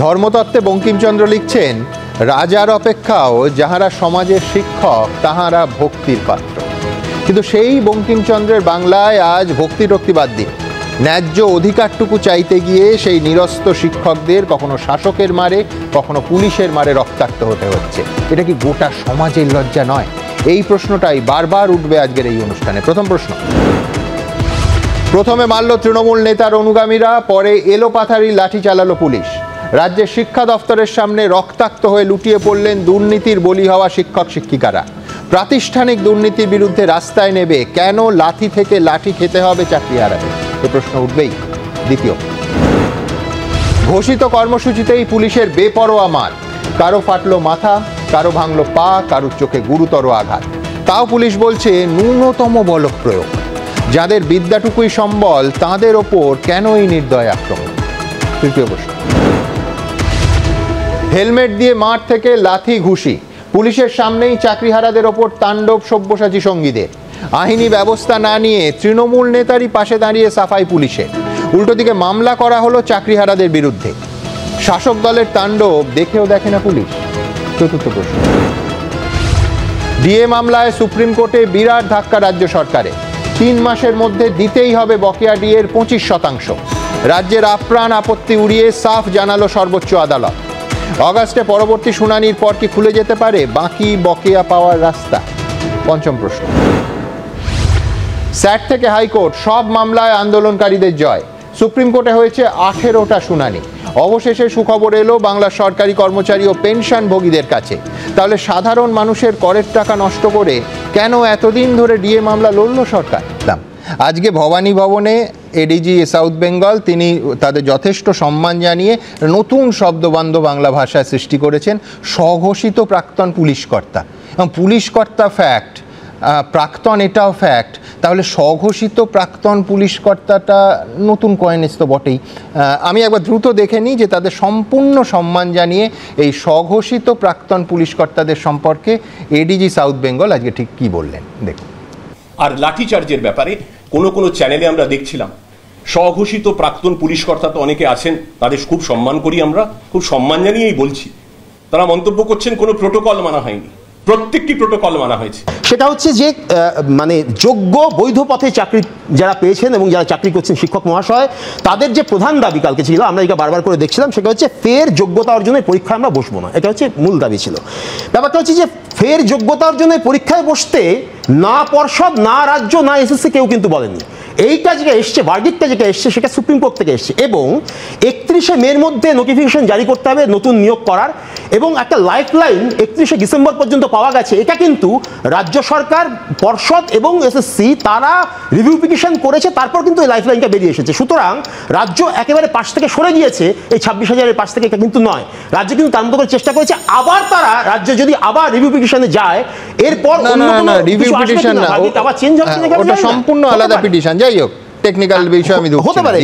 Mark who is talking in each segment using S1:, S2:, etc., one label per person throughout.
S1: ধর্মতত্ত্বে বঙ্কিমচন্দ্র লিখছেন, রাজার অপেক্ষাও যাহারা সমাজের শিক্ষক তাহারা ভক্তির পাত্র। কিন্তু সেই বঙ্কিমচন্দ্রের বাংলায় আজ ভক্তি টক্তি বাদ দিয়ে ন্যায্য অধিকারটুকু চাইতে গিয়ে সেই নিরস্ত শিক্ষকদের কখনো শাসকের মারে, কখনো পুলিশের মারে রক্তাক্ত হতে হচ্ছে। এটা কি গোটা সমাজের লজ্জা নয়? এই প্রশ্নটাই বারবার উঠবে আজকের এই অনুষ্ঠানে। প্রথম প্রশ্ন, প্রথমে মারল তৃণমূল নেতার অনুগামীরা, পরে এলোপাথারি লাঠি চালালো পুলিশ। রাজ্যের শিক্ষা দফতরের সামনে রক্তাক্ত হয়ে লুটিয়ে পড়লেন দুর্নীতির বলি হওয়া শিক্ষক শিক্ষিকারা। প্রাতিষ্ঠানিক দুর্নীতির বিরুদ্ধে রাস্তায় নেবে কেন লাথি থেকে লাঠি খেতে হবে চাকরি হারাবে? এ প্রশ্ন উঠবেই। দ্বিতীয়, ঘোষিত কর্মসূচিতেই পুলিশের বেপরোয়া মার, কারো ফাটলো মাথা, কারো ভাঙলো পা, কারোর চোখে গুরুতর আঘাত। তাও পুলিশ বলছে ন্যূনতম বল প্রয়োগ। যাদের বিদ্যাটুকুই সম্বল তাদের ওপর কেন এই নির্দয় আক্রমণ? তৃতীয় প্রশ্ন, হেলমেট দিয়ে মাঠ থেকে লাথি ঘুষি, পুলিশের সামনেই চাকরিহারাদের ওপর তাণ্ডব সব্যসাচী সঙ্গীদের। আইনি ব্যবস্থা না নিয়ে তৃণমূল নেতারই পাশে দাঁড়িয়ে সাফাই পুলিশের। উল্টো দিকে মামলা করা হলো চাকরিহারাদের বিরুদ্ধে। শাসক দলের তাণ্ডব দেখেও দেখে না পুলিশ। চতুর্থ প্রশ্ন, ডিএ মামলায় সুপ্রিম কোর্টে বিরাট ধাক্কা রাজ্য সরকারে। 3 মাসের মধ্যে দিতেই হবে বকেয়া ডিএর 25%। রাজ্যের আপ্রাণ আপত্তি উড়িয়ে সাফ জানালো সর্বোচ্চ আদালত। অগাস্টে পরবর্তী শুনানির পর কি খুলে যেতে পারে বাকি বকেয়া পাওয়ার রাস্তা? পঞ্চম প্রশ্ন, স্যাট থেকে হাইকোর্ট সব মামলায় আন্দোলনকারীদের জয়। সুপ্রিম কোর্টে হয়েছে 18টা শুনানি। অবশেষে সুখবর এলো বাংলার সরকারি কর্মচারী ও পেনশনভোগীদের কাছে। তাহলে সাধারণ মানুষের করের টাকা নষ্ট করে কেন এতদিন ধরে ডিএ মামলা লড়ল সরকার? আজকে ভবানী ভবনে এডিজি সাউথ বেঙ্গল তিনি তাদের যথেষ্ট সম্মান জানিয়ে নতুন শব্দবান্ধব বাংলা ভাষায় সৃষ্টি করেছেন, স্বঘোষিত প্রাক্তন পুলিশকর্তা। এবং পুলিশকর্তা ফ্যাক্ট, প্রাক্তন এটাও ফ্যাক্ট, তাহলে স্বঘোষিত প্রাক্তন পুলিশকর্তাটা নতুন কয়েনেস তো বটেই। আমি একবার দ্রুত দেখে নিই যে তাদের সম্পূর্ণ সম্মান জানিয়ে এই স্বঘোষিত প্রাক্তন পুলিশকর্তাদের সম্পর্কে এডিজি সাউথ বেঙ্গল আজকে ঠিক কি বললেন দেখুন।
S2: আর লাঠিচার্জের ব্যাপারে কোনো চ্যানেলে আমরা দেখছিলাম স্বঘোষিত প্রাক্তন পুলিশকর্তা তো অনেকে আছেন, তাদের খুব সম্মান করি, আমরা খুব সম্মান জানিয়েই বলছি। তারা মন্তব্য করছেন কোনো প্রোটোকল মানা হয়নি। প্রত্যেকটি প্রোটোকল মানা হয়েছে।
S3: সেটা হচ্ছে যে মানে যোগ্য বৈধ পথে চাকরি যারা পেয়েছেন এবং যারা চাকরি করছেন শিক্ষক মহাশয়, তাদের যে প্রধান দাবি কালকে ছিল, আমরা এটা বারবার করে দেখছিলাম, সেটা হচ্ছে ফের যোগ্যতা অর্জনের পরীক্ষায় আমরা বসবো না। এটা হচ্ছে মূল দাবি ছিল। ব্যাপারটা হচ্ছে যে ফের যোগ্যতা অর্জনের পরীক্ষায় বসতে না পর্ষদ, না রাজ্য, না এসএসসি কেউ কিন্তু বলেনি। এইটা যেটা এসছে, ভার্ডিক্টটা যেটা এসছে, সেটা সুপ্রিম কোর্ট থেকে এসছে এবং 31শে মের মধ্যে নোটিফিকেশন জারি করতে হবে নতুন নিয়োগ করার, এবং একটা লাইফ লাইন 31শে ডিসেম্বর পর্যন্ত পাওয়া গেছে। এটা কিন্তু রাজ্য সরকার, পর্ষদ এবং এসএসসি তারা রিভিউ পিটিশন করেছে, তারপর কিন্তু এই লাইফ লাইনটা বেরিয়ে এসেছে। সুতরাং রাজ্য একেবারে পাশ থেকে সরে গিয়েছে, এই 26,000-এর পাশ থেকে, এটা কিন্তু নয়। রাজ্য কিন্তু তার মতো করে চেষ্টা করেছে। আবার তারা রাজ্য যদি আবার রিভিউ পিটিশনে যায়, এরপর
S1: রিভিউ পিটিশন না,
S3: আবার চেঞ্জ হবে,
S1: ওটা সম্পূর্ণ আলাদা পিটিশন। যাই হোক, টেকনিক্যাল বিষয় আমি
S3: হতে পারে,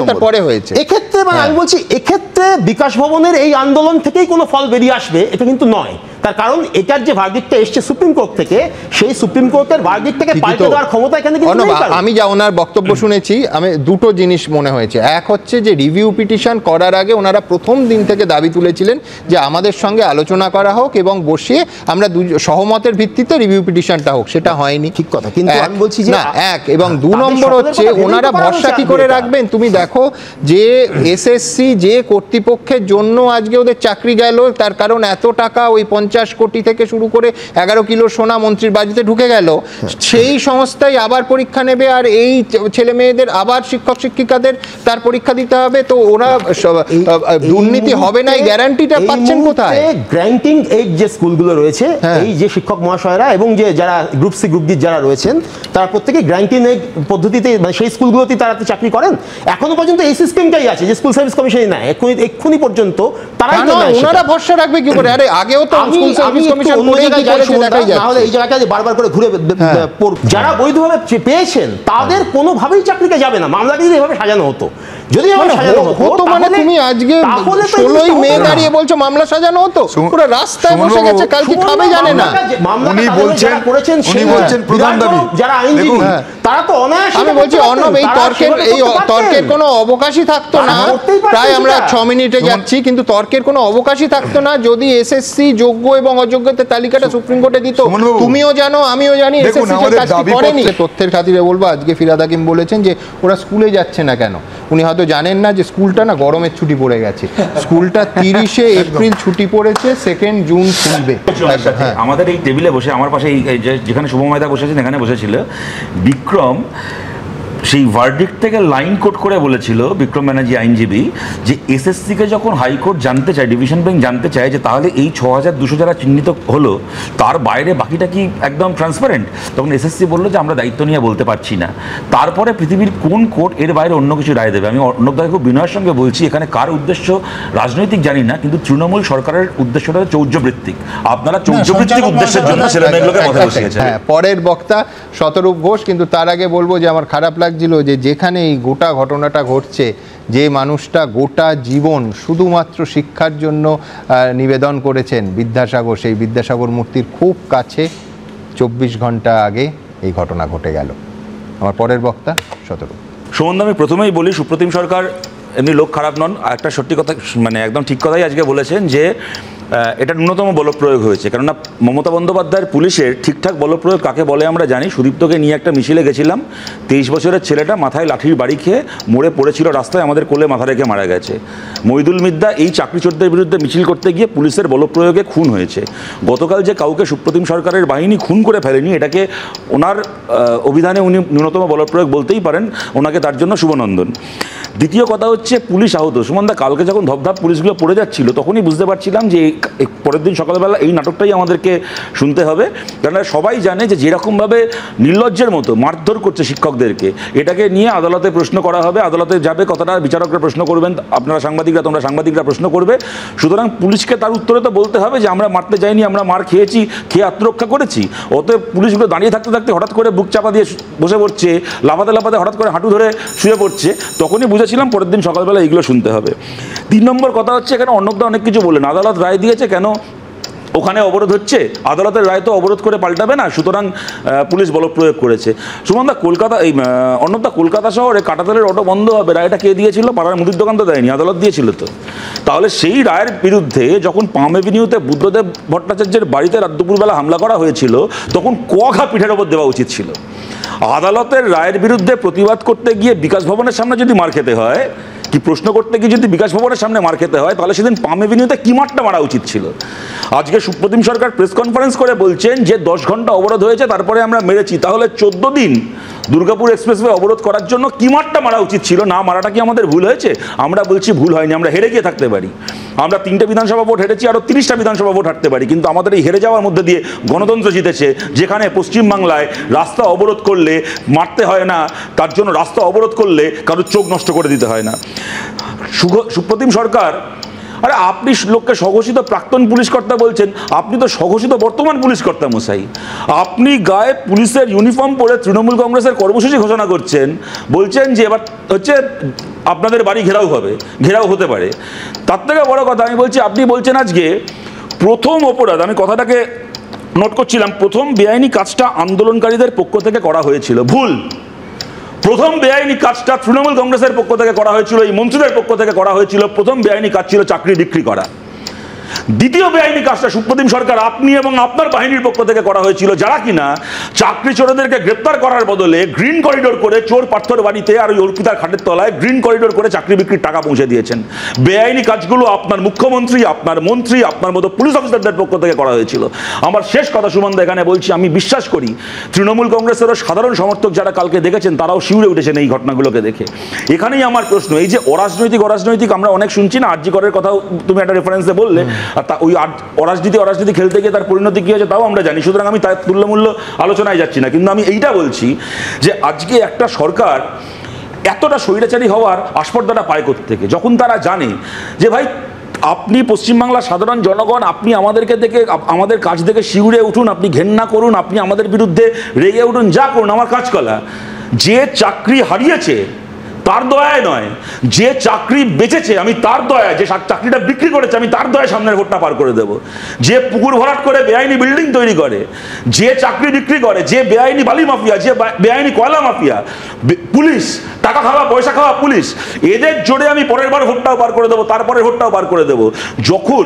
S1: তারপরে হয়েছে।
S3: এক্ষেত্রে আমি বলছি, এক্ষেত্রে বিকাশ ভবনের এই আন্দোলন থেকেই কোনো ফল বেরিয়ে আসবে এটা কিন্তু নয়। তার কারণ এটার যে ভার্ডিক্টটা এসছে সুপ্রিম কোর্ট থেকে, সেই সুপ্রিম কোর্টের ভার্ডিক্টটাকে পাল্টে দেওয়ার ক্ষমতা এখানে কিন্তু নেই।
S1: আমি যা ওনার বক্তব্য শুনেছি, আমি দুটো জিনিস মনে হয়েছে। এক হচ্ছে যে রিভিউ পিটিশন করার আগে ওনারা প্রথম দিন থেকে দাবি তুলেছিলেন যে আমাদের সঙ্গে আলোচনা করা হোক এবং বসিয়ে আমরা সহমতের ভিত্তিতে রিভিউ পিটিশনটা হোক। সেটা হয়নি, ঠিক কথা। কিন্তু আমি বলছি যে এক, এবং 2 নম্বর হচ্ছে ওনারা ভরসা কি করে রাখবেন? তুমি দেখো যে এসএসসি যে কর্তৃপক্ষের জন্য আজকে ওদের চাকরি গেল, তার কারণ এত টাকা, ওই 50 কোটি থেকে শুরু করে 11 কিলো সোনা মন্ত্রীর বাড়িতে ঢুকে গেল, সেই সংস্থাই আবার পরীক্ষা নেবে, আর এই ছেলে মেয়েদের আবার শিক্ষক শিক্ষিকাদের তার পরীক্ষা দিতে হবে। তো ওরা দুর্নীতি হবে না এই গ্যারান্টিটা পাচ্ছেন কোথায়?
S3: গ্র্যান্টিং এইড যে স্কুলগুলো রয়েছে, এই যে শিক্ষক মহাশয়রা এবং যে যারা গ্রুপ সি গ্রুপ ডি যারা রয়েছেন, তারা প্রত্যেকে গ্র্যান্টিং এইড পদ্ধতিতে, মানে সেই স্কুলগুলোতে তারা চাকরি করেন। এখনো পর্যন্ত এই সিস্টেমটাই আছে যে স্কুল সার্ভিস কমিশনই না, এক্ষুনি পর্যন্ত তারাই তো না।
S1: ওনারা ভরসা রাখবে কি করে? আরে আগেও তো
S3: বারবার করে ঘুরে, যারা বৈধভাবে পেয়েছেন তাদের কোনোভাবেই চাকরিতে যাবে না। মামলা যদি এভাবে সাজানো হতো, যদি
S1: মানে তুমি আজকে 16ই মে দাঁড়িয়ে বলছো মামলা সাজানো হতো, পুরো রাস্তায় বসে গেছে, কালকে খাবে জানে না।
S3: উনি বলছেন প্রধান দাবি যারা আইনজীবী, তারা তো অনায়াসে।
S1: আমি বলছি অর্ণব, এই তর্কের কোনো অবকাশই থাকতো না। প্রায় আমরা 6 মিনিটে যাচ্ছি, কিন্তু তর্কের কোনো অবকাশই থাকতো না যদি এসএসসি যোগ্য এবং অযোগ্যতার তালিকাটা সুপ্রিম কোর্টে দিত। তুমিও জানো, আমিও জানি এসএসসি কাজটি করেনি। তথ্যের খাতিরে বলবো, আজকে ফিরহাদ হাকিম বলেছেন যে ওরা স্কুলে যাচ্ছে না কেন। উনি হয়তো জানেন না যে স্কুলটা না গরমের ছুটি পড়ে গেছে, স্কুলটা 30শে এপ্রিল ছুটি পড়েছে, 2 জুন খুলবে।
S4: আমাদের এই টেবিলে বসে আমার পাশে যেখানে শুভময়দা বসেছেন এখানে বসেছিল বিক্রম, সেই ভার্ডিক্ট থেকে লাইন কোট করে বলেছিল বিক্রম ব্যানার্জি আইনজীবী যে এসএসসিকে যখন হাইকোর্ট জানতে চায়, ডিভিশন বেঞ্চ জানতে চায় যে তাহলে এই 6200 যারা চিহ্নিত হলো তার বাইরে বাকিটা কি একদম ট্রান্সপারেন্ট, তখন এসএসসি বললো যে আমরা দায়িত্ব নিয়ে বলতে পারছি না। তারপরে পৃথিবীর কোন কোর্ট এর বাইরে অন্য কিছু রায় দেবে? আমি অর্ণবদাকে খুব বিনয়ের সঙ্গে বলছি, এখানে কার উদ্দেশ্য রাজনৈতিক জানি না, কিন্তু তৃণমূল সরকারের উদ্দেশ্যটা চৌর্যবৃত্তিক। আপনারা চৌর্যবৃত্তিক উদ্দেশ্যের জন্য ছেলেমেয়েগুলোকে মাথায় বসিয়েছেন।
S1: হ্যাঁ, পরের বক্তা শতরূপ ঘোষ। কিন্তু তার আগে বলবো যে আমার খারাপ লাগছিল যে যেখানে এই গোটা ঘটনাটা ঘটছে, যে মানুষটা গোটা জীবন শুধুমাত্র শিক্ষার জন্য নিবেদন করেছেন, বিদ্যাসাগর, সেই বিদ্যাসাগর মূর্তির খুব কাছে 24 ঘন্টা আগে এই ঘটনা ঘটে গেল। আমার পরের বক্তা শতরূপ।
S4: সুমন, আমি প্রথমেই বলি সুপ্রতিম সরকার এমনি লোক খারাপ নন, একটা সত্যি কথা, মানে একদম ঠিক কথাই আজকে বলেছেন যে এটা ন্যূনতম বলপ্রয়োগ হয়েছে। কেননা মমতা বন্দ্যোপাধ্যায়ের পুলিশের ঠিকঠাক বলপ্রয়োগ কাকে বলে আমরা জানি। সুদীপ্তকে নিয়ে একটা মিছিলে গেছিলাম, 23 বছরের ছেলেটা মাথায় লাঠির বাড়ি খেয়ে মরে পড়েছিল রাস্তায়, আমাদের কোলে মাথা রেখে মারা গেছে। মইদুল মিদ্দা এই চাকরি চোরদের বিরুদ্ধে মিছিল করতে গিয়ে পুলিশের বলপ্রয়োগে খুন হয়েছে। গতকাল যে কাউকে সুপ্রতিম সরকারের বাহিনী খুন করে ফেলেনি, এটাকে ওনার অভিধানে উনি ন্যূনতম বলপ্রয়োগ বলতেই পারেন, ওনাকে তার জন্য শুভনন্দন। দ্বিতীয় কথা হচ্ছে পুলিশ আহত। সুমনদা, কালকে যখন ধপধপ পুলিশগুলো পড়ে যাচ্ছিল তখনই বুঝতে পারছিলাম যে পরের দিন সকালবেলা এই নাটকটাই আমাদেরকে শুনতে হবে। কেননা সবাই জানে যে যেরকমভাবে নির্লজ্জের মতো মারধর করছে শিক্ষকদেরকে, এটাকে নিয়ে আদালতে প্রশ্ন করা হবে, আদালতে যাবে, কথাটা বিচারকরা প্রশ্ন করবেন, আপনারা সাংবাদিকরা, তোমরা সাংবাদিকরা প্রশ্ন করবে। সুতরাং পুলিশকে তার উত্তরে তো বলতে হবে যে আমরা মারতে যাইনি, আমরা মার খেয়েছি, খেয়ে আত্মরক্ষা করেছি। অতএব পুলিশগুলো দাঁড়িয়ে থাকতে থাকতে হঠাৎ করে বুক চাপা দিয়ে বসে পড়ছে, লাফাতে লাফাতে হঠাৎ করে হাঁটু ধরে শুয়ে পড়ছে, তখনই বুঝেছিলাম পরের দিন সকালবেলা এইগুলো শুনতে হবে। 3 নম্বর কথা হচ্ছে, এখানে অর্ণবদা অনেক কিছু বললেন, আদালত রায় দিয়েছে, কেন ওখানে অবরোধ হচ্ছে? আদালতের রায় তো অবরোধ করে পাল্টাবে না, সুতরাং পুলিশ বলপ্রয়োগ করেছে। সুমনদা, কলকাতা এই অর্ণবদা, কলকাতা শহরে কাঁটাতারের অটো বন্ধ হবে, রায়টা কে দিয়েছিল? পাড়ার মুদির দোকান তো দেয়নি, আদালত দিয়েছিল। তো তাহলে সেই রায়ের বিরুদ্ধে যখন পাম এভিনিউতে বুদ্ধদেব ভট্টাচার্যের বাড়িতে রাত দুপুরবেলা হামলা করা হয়েছিল, তখন কোয়াঘা পিঠের ওপর দেওয়া উচিত ছিল। আদালতের রায়ের বিরুদ্ধে প্রতিবাদ করতে গিয়ে বিকাশ ভবনের সামনে যদি মার খেতে হয়, কি প্রশ্ন করতে গিয়ে যদি বিকাশ ভবনের সামনে মার খেতে হয়, তাহলে সেদিন পাম এভিনিউতে কি মারটা মারা উচিত ছিল? আজকে সুপ্রতিম সরকার প্রেস কনফারেন্স করে বলছেন যে 10 ঘন্টা অবরোধ হয়েছে, তারপরে আমরা মেরেছি। তাহলে 14 দিন দুর্গাপুর এক্সপ্রেসওয়ে অবরোধ করার জন্য কি মারটা মারা উচিত ছিল? না মারাটা কি আমাদের ভুল হয়েছে? আমরা বলছি ভুল হয়নি, আমরা হেরে গিয়ে থাকতে পারি। আমরা 3টে বিধানসভা ভোট হেরেছি, আরও 30টা বিধানসভা ভোট হারতে পারি, কিন্তু আমাদের এই হেরে যাওয়ার মধ্যে দিয়ে গণতন্ত্র জিতেছে। যেখানে পশ্চিমবাংলায় রাস্তা অবরোধ করলে মারতে হয় না, তার জন্য রাস্তা অবরোধ করলে কারোর চোখ নষ্ট করে দিতে হয় না। সুপ্রতিম সরকার, আরে আপনি লোককে স্বঘোষিত প্রাক্তন পুলিশ কর্তা বলছেন, আপনি তো স্বঘোষিত বর্তমান পুলিশ কর্তা মশাই। আপনি গায়ে পুলিশের ইউনিফর্ম পরে তৃণমূল কংগ্রেসের কর্মসূচি ঘোষণা করছেন, বলছেন যে এবার হচ্ছে আপনাদের বাড়ি ঘেরাও হবে, ঘেরাও হতে পারে। তার থেকে বড় কথা আমি বলছি, আপনি বলছেন আজকে প্রথম অপরাধ, আমি কথাটাকে নোট করছিলাম, প্রথম বেআইনি কাজটা আন্দোলনকারীদের পক্ষ থেকে করা হয়েছিল, ভুল। প্রথম বেআইনি কাজটা তৃণমূল কংগ্রেসের পক্ষ থেকে করা হয়েছিল, এই মন্ত্রীদের পক্ষ থেকে করা হয়েছিল। প্রথম বেআইনি কাজ ছিল চাকরি বিক্রি করা। দ্বিতীয় বেআইনি কাজটা সুপ্রতিম সরকার, আপনি এবং আপনার বাহিনীর পক্ষ থেকে করা হয়েছিল, যারা কিনা চাকরি চোরদেরকে গ্রেপ্তার করার বদলে গ্রিন করিডোর করে চোর পার্থর বাড়িতে আর ওই অর্পিতার খাটের তলায় গ্রিন করিডোর করে চাকরি বিক্রির টাকা পৌঁছে দিয়েছেন। বেআইনি কাজগুলো আপনার মুখ্যমন্ত্রী, আপনার মন্ত্রী, আপনার মতো পুলিশ অফিসারদের পক্ষ থেকে করা হয়েছিল। আমার শেষ কথা সুমনদা এখানে বলছি, আমি বিশ্বাস করি তৃণমূল কংগ্রেসেরও সাধারণ সমর্থক যারা কালকে দেখেছেন তারাও শিউরে উঠেছেন এই ঘটনাগুলোকে দেখে। এখানেই আমার প্রশ্ন, এই যে অরাজনৈতিক আমরা অনেক শুনছি না, আরজি করের কথাও তুমি একটা রেফারেন্সে বললে, আর ওই অরাজনীতি খেলতে গিয়ে তার পরিণতি কী হয়েছে তাও আমরা জানি, সুতরাং আমি তার তুল্যমূল্য আলোচনায় যাচ্ছি না। কিন্তু আমি এইটা বলছি যে আজকে একটা সরকার এতটা স্বৈরাচারী হওয়ার আস্পর্ধাটা পায় কোত্থেকে, যখন তারা জানে যে ভাই আপনি পশ্চিমবাংলার সাধারণ জনগণ, আপনি আমাদেরকে দেখে আমাদের কাজ দেখে শিউরে উঠুন, আপনি ঘেন্না করুন, আপনি আমাদের বিরুদ্ধে রেগে উঠুন, যা করুন, আমার কাজ কলা। যে চাকরি হারিয়েছে তার দয়ায় নয়, যে চাকরি বেচেছে আমি তার দয়ায়, যে চাকরিটা বিক্রি করেছে আমি তার দয়ায় সামনের ভোটটা পার করে দেব। যে পুকুর ভরাট করে বেআইনি বিল্ডিং তৈরি করে, যে চাকরি বিক্রি করে, যে বেআইনি বালি মাফিয়া, যে বেআইনি কয়লা মাফিয়া, পুলিশ, টাকা খাওয়া পয়সা খাওয়া পুলিশ, এদের জোরে আমি পরের বার ভোটটাও পার করে দেবো, তারপরে ভোটটাও পার করে দেবো। যখন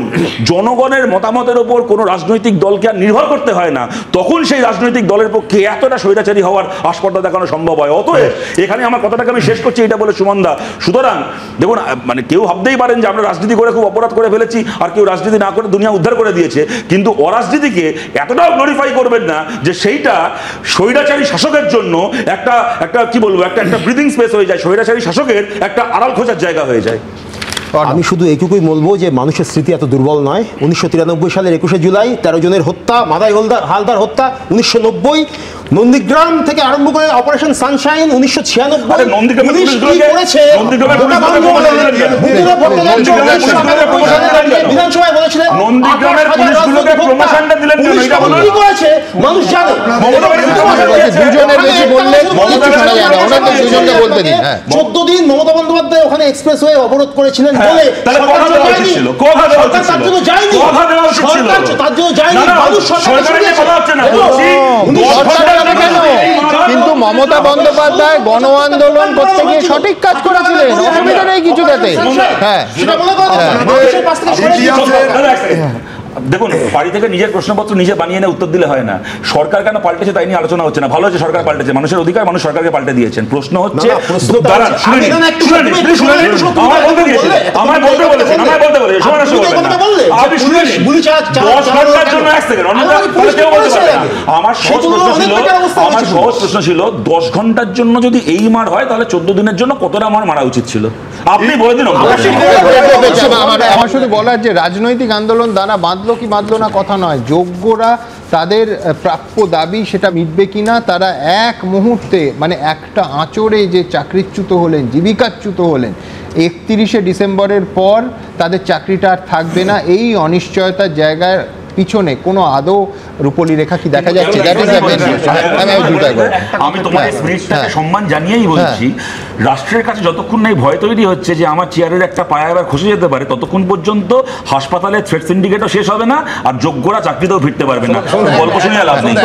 S4: জনগণের মতামতের ওপর কোনো রাজনৈতিক দলকে আর নির্ভর করতে হয় না, তখন সেই রাজনৈতিক দলের পক্ষে এতটা স্বৈরাচারী হওয়ার আস্পর্ধা দেখানো সম্ভব হয়। অতএব এখানে আমার কথাটাকে আমি শেষ করছি এটা বলে, সুমনদা, সুতরাং দেখুন, মানে কেউ ভাবতেই পারেন যে আমরা রাজনীতি করে খুব অপরাধ করে ফেলেছি, আর কেউ রাজনীতি না করে দুনিয়া উদ্ধার করে দিয়েছে, কিন্তু অরাজনীতিকে এতটাও গ্লোরিফাই করবেন না যে সেইটা স্বৈরাচারী শাসকের জন্য একটা কি বলবো, একটা ব্রিদিং স্পেস হয়ে যায়, স্বৈরাচারী শাসকের একটা আড়াল খোঁজার জায়গা হয়ে যায়।
S3: আমি শুধু এইটুকুই বলবো যে মানুষের স্মৃতি এত দুর্বল নয়। 1993 সালের 21শে জুলাই 13 জনের হত্যা, মাদাই হালদার হত্যা 1990, নন্দীগ্রাম থেকে আরম্ভ করে অপারেশন সানশাইন 1996, বিধানসভায় বলেছিলেন মানুষ জানে। 14 দিন মমতা বন্দ্যোপাধ্যায় ওখানে এক্সপ্রেসওয়ে অবরোধ করেছিলেন বলে
S1: কিন্তু মমতা বন্দ্যোপাধ্যায় গণ আন্দোলন করতে গিয়ে সঠিক কাজ করেছিলেন, অসুবিধা নেই কিছু তাতে। হ্যাঁ,
S4: দেখুন, বাড়ি থেকে নিজের প্রশ্নপত্র নিজে বানিয়ে এনে উত্তর দিলে হয় না। সরকার কেন পাল্টেছে তাই নিয়ে আলোচনা হচ্ছে না। ভালো হচ্ছে সরকার পাল্টেছে, মানুষের অধিকার, মানুষ সরকারকে পাল্টে দিয়েছেন। প্রশ্ন হচ্ছে, আমার সহজ প্রশ্ন ছিল 10 ঘন্টার জন্য যদি এই মার হয় তাহলে 14 দিনের জন্য কতটা মারা উচিত ছিল? আপনি বলে দিন।
S1: আমার শুধু বলার যে রাজনৈতিক আন্দোলন দানা বাঁধলো কি বাঁধলো না কথা নয়, যোগ্যরা তাদের প্রাপ্য দাবি সেটা মিটবে কিনা, তারা এক মুহূর্তে মানে একটা আঁচড়ে যে চাকরিচ্যুত হলেন, জীবিকাচ্যুত হলেন, 31শে ডিসেম্বরের পর তাদের চাকরিটা আর থাকবে না, এই অনিশ্চয়তার জায়গায় পিছনে কোনো আদৌ রূপলি রেখা কি দেখা যাচ্ছে?
S4: আমি তোমার স্পিরিটটাকে সম্মান জানিয়েই বলছি, রাষ্ট্রের কাছে যতক্ষণ না ভয় তৈরি হচ্ছে যে আমার চেয়ারের একটা পায়া এবার খসে যেতে পারে, ততক্ষণ পর্যন্ত হাসপাতালে থ্রেট সিন্ডিকেটও শেষ হবে না, আর যোগ্যরা চাকরিতেও ফিরতে পারবে না। গল্প শুনে লাভ নেই।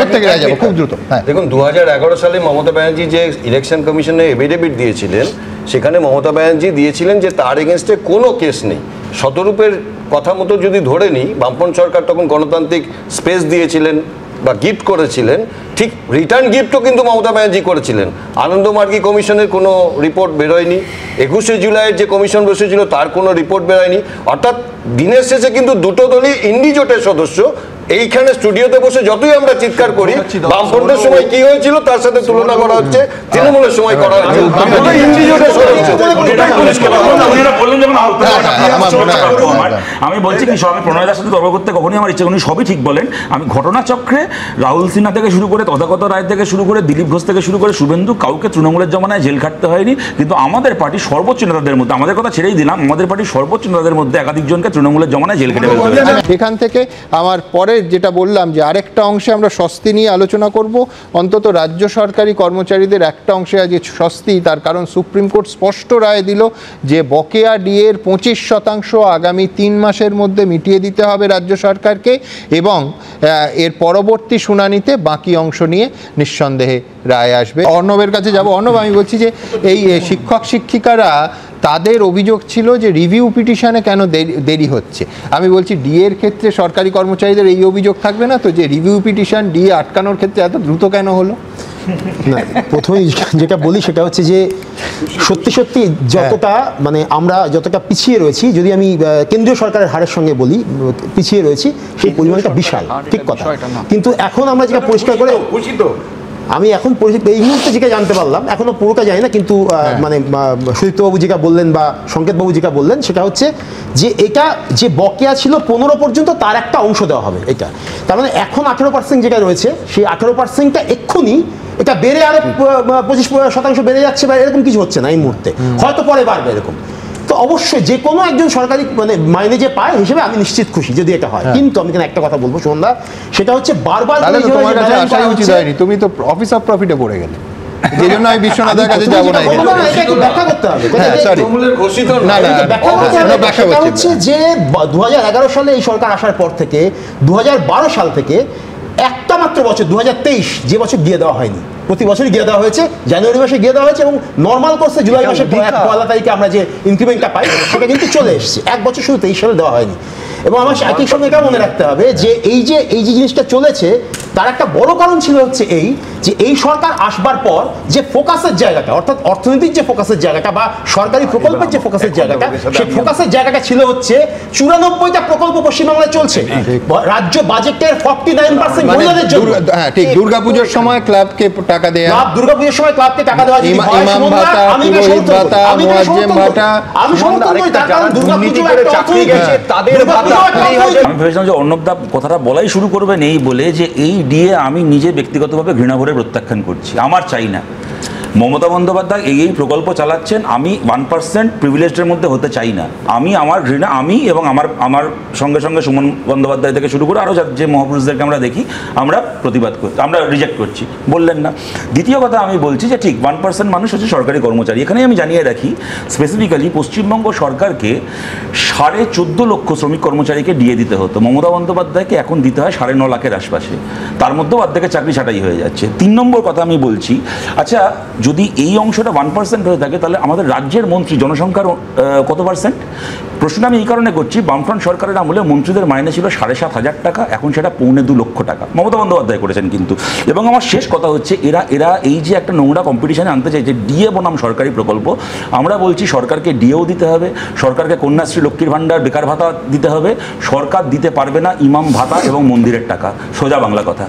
S1: খুব দ্রুত
S5: দেখুন, 2011 সালে মমতা ব্যানার্জি যে ইলেকশন কমিশনে এফিডেভিট দিয়েছিলেন, সেখানে মমতা ব্যানার্জি দিয়েছিলেন যে তার এগেনস্টে কোনো কেস নেই। শতরূপের কথা মতো যদি ধরে নিই, বামপন্থ সরকার তখন গণতান্ত্রিক স্পেস দিয়েছিলেন বা গিফট করেছিলেন, ঠিক রিটার্ন গিফটও কিন্তু মমতা ব্যানার্জি করেছিলেন। আনন্দমার্গী কমিশনের কোনো রিপোর্ট বেরোয়নি, 21শে জুলাইয়ের যে কমিশন বসেছিল তার কোনো রিপোর্ট বেরোয়নি। অর্থাৎ দিনের শেষে কিন্তু দুটো দলই ইন্ডি জোটের সদস্য। এইখানে স্টুডিওতে বসে যতই আমরা চিৎকার করি বামফ্রন্টের সময় কি হয়েছিল তার সাথে তুলনা করা হচ্ছে তৃণমূলের সময় করা হচ্ছে।
S4: আমি বলছি কি, আমি প্রণয়দার সাথে তর্ক করতে কখনই আমার ইচ্ছে, উনি সবই ঠিক বলেন। আমি ঘটনাচক্রে রাহুল সিনহা থেকে শুরু করে তথাগত রায় থেকে শুরু করে দিলীপ ঘোষ থেকে শুরু করে শুভেন্দু, কাউকে তৃণমূলের জমানায় জেল খাটতে হয়নি। কিন্তু আমাদের পার্টি সর্বোচ্চ নেতাদের মধ্যে, আমাদের কথা ছেড়েই দিলাম, আমাদের পার্টি সর্বোচ্চ নেতাদের মধ্যে একাধিক জনকে তৃণমূলের জমানায় জেল খেটে ফেলতে হয়েছে।
S1: এখান থেকে আমার পরে যেটা বললাম যে আরেকটা অংশে আমরা স্বস্তি নিয়ে আলোচনা করব। অন্তত রাজ্য সরকারি কর্মচারীদের একটা অংশে আজ স্বস্তি, তার কারণ সুপ্রিম কোর্ট স্পষ্ট রায় দিল যে বকেয়া ডিএর 25% আগামী 3 মাসের মধ্যে মিটিয়ে দিতে হবে রাজ্য সরকারকে, এবং এর পরবর্তী শুনানিতে বাকি অংশ নিয়ে নিঃসন্দেহে রায় আসবে। অর্ণবের কাছে যাব। অর্ণব, আমি বলছি যে এই শিক্ষক শিক্ষিকারা তাদের অভিযোগ ছিল যে রিভিউ পিটিশনে কেন দেরি হচ্ছে। আমি বলছি ডিএর ক্ষেত্রে সরকারি কর্মচারীদের এই অভিযোগ থাকবে না তো, যে রিভিউ পিটিশন ডিএ আটকানোর ক্ষেত্রে এত দ্রুত কেন হলো?
S3: না, প্রথমেই যেটা বলি সেটা হচ্ছে যে সত্যি যতটা মানে আমরা যতটা পিছিয়ে রয়েছি, যদি আমি কেন্দ্রীয় সরকারের হারের সঙ্গে বলি পিছিয়ে রয়েছি, সেই পরিমাণটা বিশাল, ঠিক কথা। কিন্তু এখন আমরা যেটা পরিষ্কার করে, আমি এখন এই মুহূর্তে যেটা জানতে পারলাম, এখনো পুরোটা জানি না, কিন্তু মানে সুদীপ্তবাবু যেটা বললেন বা সংকেতবাবু যেটা বললেন সেটা হচ্ছে যে এটা যে বকেয়া ছিল 15 পর্যন্ত তার একটা অংশ দেওয়া হবে। এটা তার মানে এখন 18% যেটা রয়েছে সেই 18%টা এক্ষুনি এটা বেড়ে আরো 25% বেড়ে যাচ্ছে বা এরকম কিছু হচ্ছে না এই মুহূর্তে, হয়তো পরে বাড়বে এরকম। তো অবশ্যই যে কোনো একজন সরকারি মানে মাইনে যে পায় হিসেবে আমি নিশ্চিত খুশি যদি এটা হয়। কিন্তু আমি একটা কথা বলবো সুমনদা, সেটা হচ্ছে বারবার
S1: তুমি তো অফিস অফ প্রফিটে পড়ে গেলে। যে জন্য আমি বিশ্বনাথের কাছে যাবো না এখানে।
S3: এটা একটু ব্যাখ্যা করতে হবে।
S1: হ্যাঁ, sorry।
S5: তৃণমূলের ঘোষিত
S1: না, না,
S3: ব্যাখ্যা করতে হবে।
S1: ব্যাখ্যা
S3: সেটা
S1: করছি।
S3: হচ্ছে যে 2011 সালে এই সরকার আসার পর থেকে 2012 সাল থেকে একটা মাত্র বছর 2023 যে বছর গিয়ে দেওয়া হয়নি, প্রতি বছরই গিয়ে দেওয়া হয়েছে, জানুয়ারি মাসে গিয়ে দেওয়া হয়েছে এবং নর্মাল কোর্সে জুলাই মাসের পয়লা তারিখে আমরা যে ইনক্রিমেন্টটা পাই সেটা কিন্তু চলে এসেছে। এক বছর শুধু 23 সালে দেওয়া হয়নি। এবং আমার একই সঙ্গে এটা মনে রাখতে হবে যে এই যে জিনিসটা চলেছে তার একটা বড় কারণ ছিল হচ্ছে এই সরকার আসবার পর যে ফোকাসের জায়গাটা, অর্থাৎ অর্থনৈতিক যে ফোকাসের জায়গাটা বা সরকারি প্রকল্পের যে ফোকাসের জায়গাটা, সেই ফোকাসের জায়গাটা ছিল হচ্ছে 94টা প্রকল্প পশ্চিমবাংলায় চলছে, রাজ্য বাজেটের 49% মহিলাদের জন্য।
S1: হ্যাঁ ঠিক, দুর্গাপুজোর সময় ক্লাবকে টাকা দেয়া,
S3: দুর্গাপুজোর সময় ক্লাবকে টাকা দেওয়া,
S1: ইমাম ভাতা, পুরোহিত ভাতা, মুয়াজ্জেম ভাতা,
S3: আমি সমর্থন করি তার কারণ দুর্গাপুজো একটা
S5: চাকরি গেছে তাদের ভাতা
S4: আমি ভেবেছিলাম যে অর্ণবদা কথাটা বলাই শুরু করবেন এই বলে যে এই ডিএ আমি নিজে ব্যক্তিগতভাবে ঘৃণা ভরে প্রত্যাখ্যান করছি, আমার চাই না। মমতা বন্দ্যোপাধ্যায় এই প্রকল্প চালাচ্ছেন, আমি 1% প্রিভিলেজের মধ্যে হতে চাই না। আমি আমার ঘৃণা, আমি এবং আমার সঙ্গে সঙ্গে সুমন বন্দ্যোপাধ্যায় থেকে শুরু করে আরও যে মহাপুরুষদেরকে আমরা দেখি, আমরা প্রতিবাদ করছি, আমরা রিজেক্ট করছি, বললেন না। দ্বিতীয় কথা আমি বলছি যে ঠিক 1% মানুষ হচ্ছে সরকারি কর্মচারী। এখানে আমি জানিয়ে রাখি স্পেসিফিক্যালি পশ্চিমবঙ্গ সরকারকে 14.5 লক্ষ শ্রমিক কর্মচারীকে ডিএ দিতে হতো, মমতা বন্দ্যোপাধ্যায়কে এখন দিতে হয় 9.5 লাখের আশপাশে, তার মধ্যেও অর্ধেকের চাকরি ছাঁটাই হয়ে যাচ্ছে। 3 নম্বর কথা আমি বলছি, আচ্ছা যদি এই অংশটা 1% হয়ে থাকে তাহলে আমাদের রাজ্যের মন্ত্রী জনসংখ্যার কত পার্সেন্ট? প্রশ্নটা আমি এই কারণে করছি, বামফ্রন্ট সরকারের আমলে মন্ত্রীদের মাইনে ছিল 7,500 টাকা, এখন সেটা 2.25 লক্ষ টাকা মমতা বন্দ্যোপাধ্যায় করেছেন কিন্তু। এবং আমার শেষ কথা হচ্ছে এরা এই যে একটা নোংরা কম্পিটিশনে আনতে চাইছে ডিএ বনাম সরকারি প্রকল্প, আমরা বলছি সরকারকে ডিএও দিতে হবে, সরকারকে কন্যাশ্রী লক্ষ্মীর ভাণ্ডার বেকার ভাতা দিতে হবে, সরকার দিতে পারবে না ইমাম ভাতা এবং মন্দিরের টাকা, সোজা বাংলা কথা।